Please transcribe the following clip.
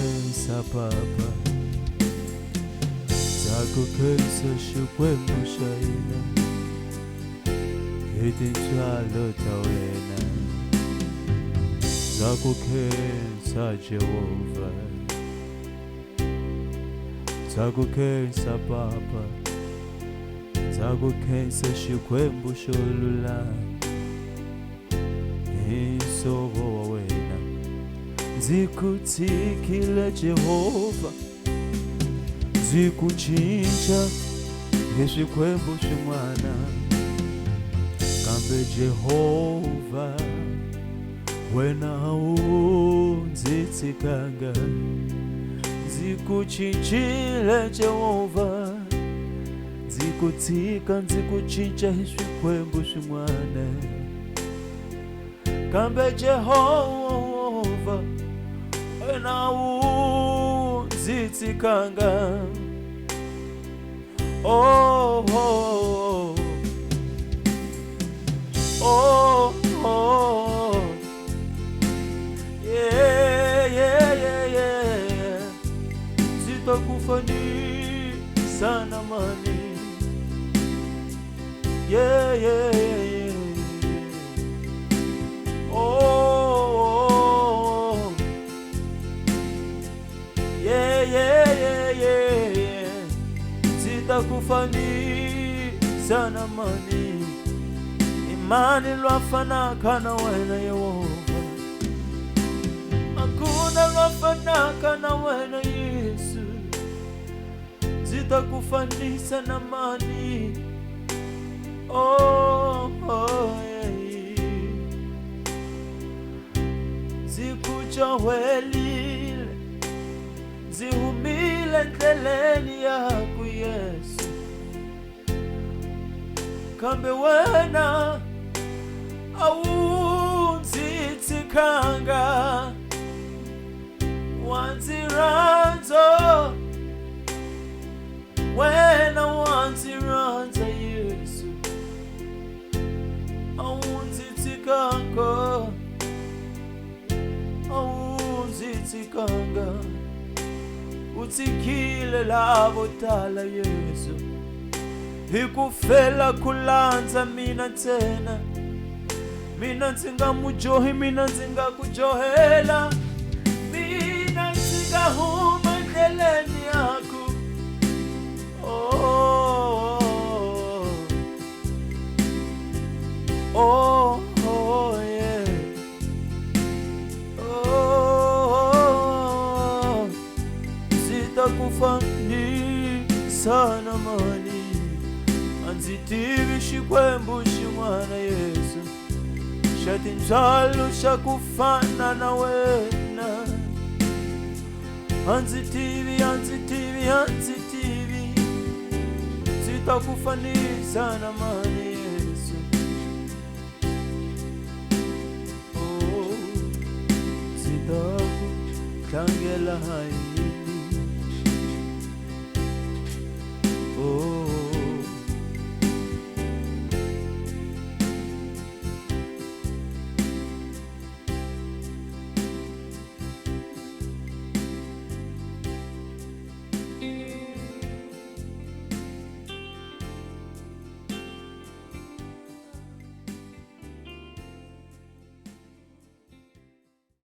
Khensa papa Khensa shikwembu shaina Idinjalo tawena Khensa Jehova Khensa papa Khensa shikwembu sholula Nsovo wawena Zikutikile Jehova Zikuchinja Ngeshikwembu shimwana Kambe Jehova Wena unzitikanga Zikuchinjile Jehova Zikutika Zikuchinja Ngeshikwembu shimwana Kambe Jehova Wena unzitikanga Oh, oh, oh, oh, yeah, yeah, yeah, yeah. Zitakufani sana mani, yeah, yeah, yeah, yeah. Oh, yeah, yeah, yeah, yeah. Zitakufani sana mani, imani lwafana kana wena Yehova, hakuna lwafana kana wena Yesu. Zitakufani sana mani, oh, oh, yeah. Zikujawelile, zihumile ndleleni yako Yesu. Kambe wena awunzitikanga wanziranzo, wena wanziranza Yesu. Awunzitikanga, awunzitikanga, utikile labo tala Yesu. Hikufela kulanza mina tena, mina nzinga mujohi, mina nzinga kujohela, mina nzinga huma ndeleni yako. Oh, oh, oh, yeah. Oh, sana mani anzi tivi xikwembu xin'wana Yesu xa tintswalo xa ku fana na wena anzi tivi ndzi ta ku fanisa na mani Yesu oh ndzi ta ku tlangela hai